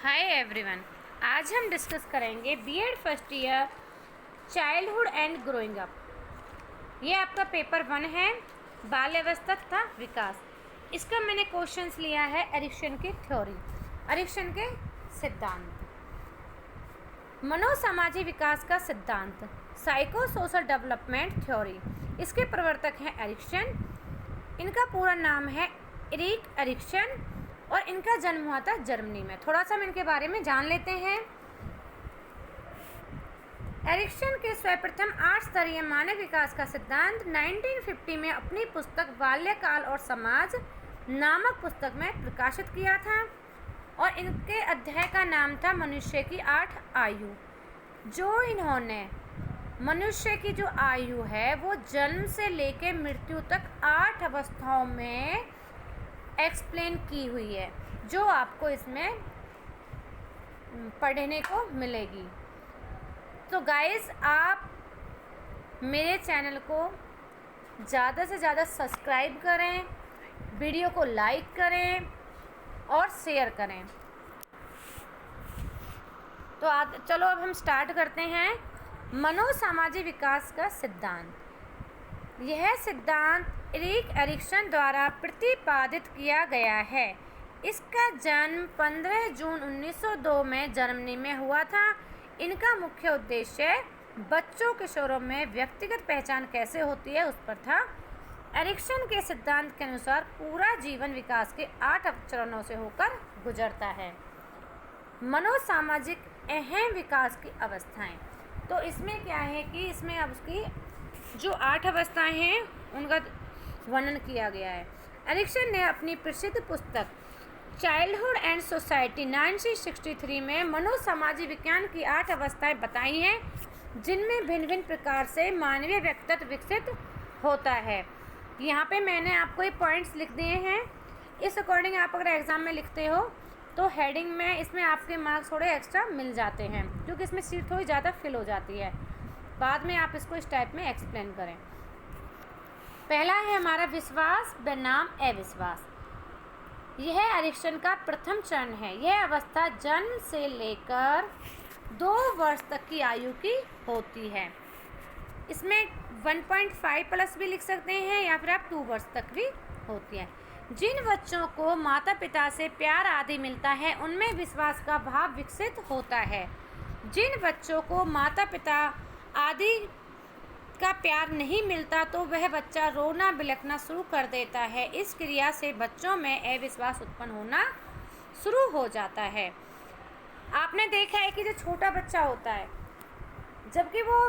Hi everyone. आज हम discuss करेंगे BEd first year childhood and growing up. ये आपका पेपर 1 है, बाल्यावस्था तथा विकास। इसका मैंने क्वेश्चंस लिया है एरिक्सन की थ्योरी, एरिक्सन के सिद्धांत। मनोसामाजिक विकास का सिद्धांत, साइको सोशल डेवलपमेंट थ्योरी। इसके प्रवर्तक हैं एरिक्सन। इनका पूरा नाम है एरिक एरिक्सन और इनका जन्म हुआ था जर्मनी में। थोड़ा सा हम इनके बारे में जान लेते हैं। एरिक्सन के सर्वप्रथम 8 स्तरीय मानव विकास का सिद्धांत 1950 में अपनी पुस्तक बाल्यकाल और समाज नामक पुस्तक में प्रकाशित किया था और इनके अध्याय का नाम था मनुष्य की 8 आयु। जो इन्होंने मनुष्य की जो आयु है वो जन्म से लेकर मृत्यु तक 8 अवस्थाओं में एक्सप्लेन की हुई है, जो आपको इसमें पढ़ने को मिलेगी। तो गाइस, आप मेरे चैनल को ज़्यादा से ज़्यादा सब्सक्राइब करें, वीडियो को लाइक करें और शेयर करें। तो चलो अब हम स्टार्ट करते हैं। मनोसामाजिक विकास का सिद्धांत। यह सिद्धांत एरिक एरिक्सन द्वारा प्रतिपादित किया गया है। इसका जन्म 15 जून 1902 में जर्मनी में हुआ था। इनका मुख्य उद्देश्य बच्चों किशोरों में व्यक्तिगत पहचान कैसे होती है उस पर था। एरिक्सन के सिद्धांत के अनुसार पूरा जीवन विकास के 8 चरणों से होकर गुजरता है। मनोसामाजिक अहम विकास की अवस्थाएं, तो इसमें क्या है कि इसमें अब उसकी जो 8 अवस्थाएं हैं उनका वर्णन किया गया है। एरिक्सन ने अपनी प्रसिद्ध पुस्तक चाइल्डहुड एंड सोसाइटी 1963 में मनोसामाजिक विज्ञान की 8 अवस्थाएं बताई हैं, जिनमें भिन्न भिन्न प्रकार से मानवीय व्यक्तित्व विकसित होता है। यहाँ पे मैंने आपको ये पॉइंट्स लिख दिए हैं। इस अकॉर्डिंग आप अगर एग्ज़ाम में लिखते हो तो हेडिंग में इसमें आपके मार्क्स थोड़े एक्स्ट्रा मिल जाते हैं, क्योंकि इसमें सीट थोड़ी ज़्यादा फिल हो जाती है। बाद में आप इसको इस टाइप में एक्सप्लेन करें। पहला है हमारा विश्वास बनाम अविश्वास। यह एरिक्सन का प्रथम चरण है। यह अवस्था जन्म से लेकर 2 वर्ष तक की आयु की होती है। इसमें 1.5 प्लस भी लिख सकते हैं या फिर आप 2 वर्ष तक भी होती है। जिन बच्चों को माता पिता से प्यार आदि मिलता है उनमें विश्वास का भाव विकसित होता है। जिन बच्चों को माता पिता आदि का प्यार नहीं मिलता तो वह बच्चा रोना बिलखना शुरू कर देता है। इस क्रिया से बच्चों में अविश्वास उत्पन्न होना शुरू हो जाता है। आपने देखा है कि जो छोटा बच्चा होता है, जबकि वो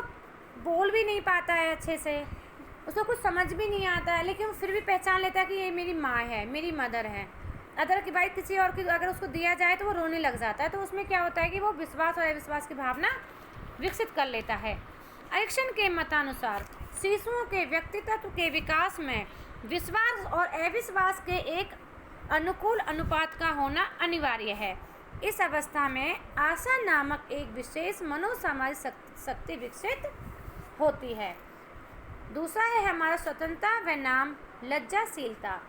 बोल भी नहीं पाता है अच्छे से, उसको कुछ समझ भी नहीं आता है, लेकिन वो फिर भी पहचान लेता है कि ये मेरी माँ है, मेरी मदर है। अदर की बात किसी और की अगर उसको दिया जाए तो वो रोने लग जाता है। तो उसमें क्या होता है कि वो विश्वास और अविश्वास की भावना विकसित कर लेता है। एरिक्सन के मतानुसार शिशुओं के व्यक्तित्व के विकास में विश्वास और अविश्वास के एक अनुकूल अनुपात का होना अनिवार्य है। इस अवस्था में आशा नामक एक विशेष मनोसामाजिक शक्ति विकसित होती है। दूसरा है हमारा स्वतंत्रता व नाम लज्जाशीलता।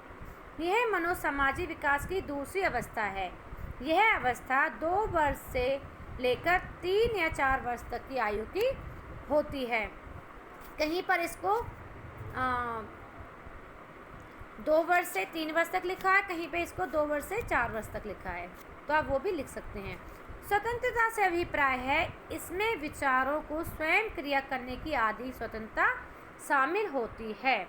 यह मनोसामाजिक विकास की दूसरी अवस्था है। यह अवस्था 2 वर्ष से लेकर 3 या 4 वर्ष तक की आयु की होती है। कहीं पर इसको 2 वर्ष से 3 वर्ष तक लिखा है, कहीं पे इसको 2 वर्ष से 4 वर्ष तक लिखा है, तो आप वो भी लिख सकते हैं। स्वतंत्रता से अभिप्राय है इसमें विचारों को स्वयं क्रिया करने की आदि स्वतंत्रता शामिल होती है।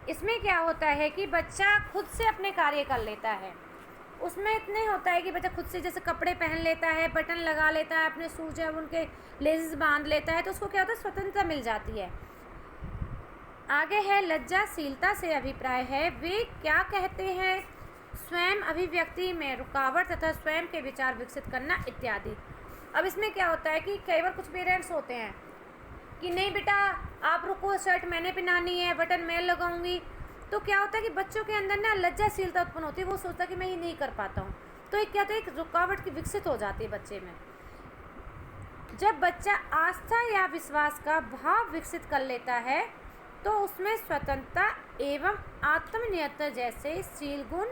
इसमें क्या होता है कि बच्चा खुद से अपने कार्य कर लेता है। उसमें इतने होता है कि बच्चा खुद से जैसे कपड़े पहन लेता है, बटन लगा लेता है, अपने शूज है उनके लेसेस बांध लेता है, तो उसको क्या होता है, स्वतंत्रता मिल जाती है। आगे है लज्जाशीलता से अभिप्राय है वे क्या कहते हैं, स्वयं अभिव्यक्ति में रुकावट तथा स्वयं के विचार विकसित करना इत्यादि। अब इसमें क्या होता है कि कई बार कुछ पेरेंट्स होते हैं कि नहीं बेटा आप रुको, शर्ट मैंने पहनानी है, बटन मैं लगाऊंगी। तो क्या होता है कि बच्चों के अंदर ना लज्जाशीलता उत्पन्न होती है, वो सोचता है कि मैं ये नहीं कर पाता हूँ। तो एक क्या होता है, एक रुकावट की विकसित हो जाती है बच्चे में। जब बच्चा आस्था या विश्वास का भाव विकसित कर लेता है तो उसमें स्वतंत्रता एवं आत्मनियंत्रण जैसे शील गुण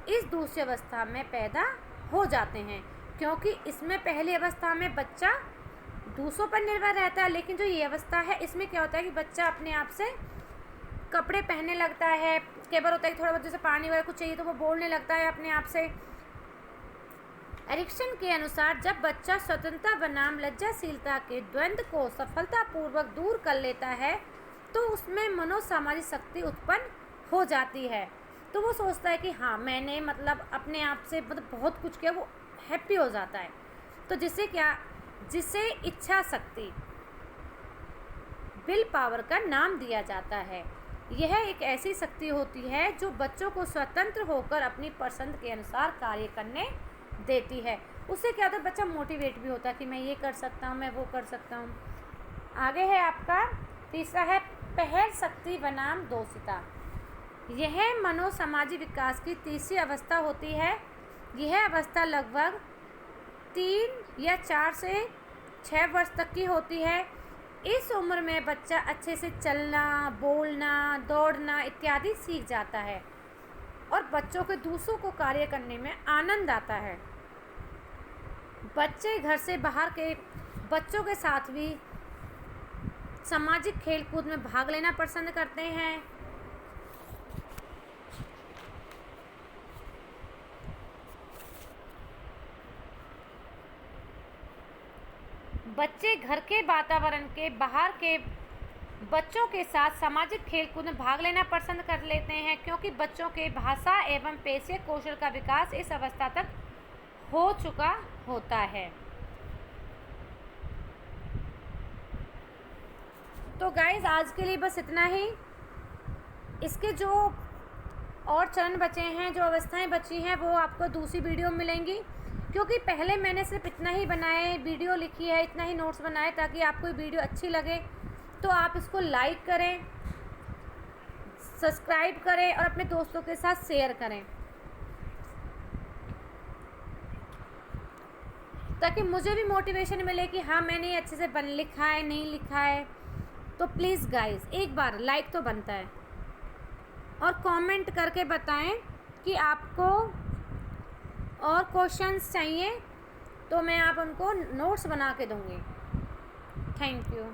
इस दूसरी अवस्था में पैदा हो जाते हैं, क्योंकि इसमें पहली अवस्था में बच्चा दूसरों पर निर्भर रहता है, लेकिन जो ये अवस्था है इसमें क्या होता है कि बच्चा अपने आप से कपड़े पहनने लगता है, कई बार होता है कि थोड़ा बहुत जैसे पानी वगैरह कुछ चाहिए तो वो बोलने लगता है अपने आप से। एरिक्सन के अनुसार जब बच्चा स्वतंत्रता बनाम लज्जाशीलता के द्वंद्व को सफलतापूर्वक दूर कर लेता है तो उसमें मनोसामाजिक शक्ति उत्पन्न हो जाती है। तो वो सोचता है कि हाँ मैंने मतलब अपने आप से मतलब बहुत कुछ किया, वो हैप्पी हो जाता है। तो जिसे इच्छा शक्ति विल पावर का नाम दिया जाता है। यह एक ऐसी शक्ति होती है जो बच्चों को स्वतंत्र होकर अपनी पसंद के अनुसार कार्य करने देती है। उससे क्या होता है, बच्चा मोटिवेट भी होता है कि मैं ये कर सकता हूँ, मैं वो कर सकता हूँ। आगे है आपका तीसरा है पहल शक्ति बनाम दोषिता। यह मनोसामाजिक विकास की तीसरी अवस्था होती है। यह अवस्था लगभग 3 या 4 से 6 वर्ष तक की होती है। इस उम्र में बच्चा अच्छे से चलना, बोलना, दौड़ना इत्यादि सीख जाता है और बच्चों के दूसरों को कार्य करने में आनंद आता है। बच्चे घर से बाहर के बच्चों के साथ भी सामाजिक खेलकूद में भाग लेना पसंद करते हैं। बच्चे घर के वातावरण के बाहर के बच्चों के साथ सामाजिक खेलकूद में भाग लेना पसंद कर लेते हैं, क्योंकि बच्चों के भाषा एवं पेशे कौशल का विकास इस अवस्था तक हो चुका होता है। तो गाइज आज के लिए बस इतना ही। इसके जो और चरण बचे हैं, जो अवस्थाएं बची हैं, वो आपको दूसरी वीडियो में मिलेंगी, क्योंकि पहले मैंने सिर्फ इतना ही बनाए, वीडियो लिखी है, इतना ही नोट्स बनाए, ताकि आपको वीडियो अच्छी लगे तो आप इसको लाइक करें, सब्सक्राइब करें और अपने दोस्तों के साथ शेयर करें, ताकि मुझे भी मोटिवेशन मिले कि हाँ मैंने अच्छे से लिखा है, नहीं लिखा है। तो प्लीज़ गाइस एक बार लाइक तो बनता है और कमेंट करके बताएं कि आपको और क्वेश्चंस चाहिए तो मैं आप उनको नोट्स बना के दूँगी। Thank you.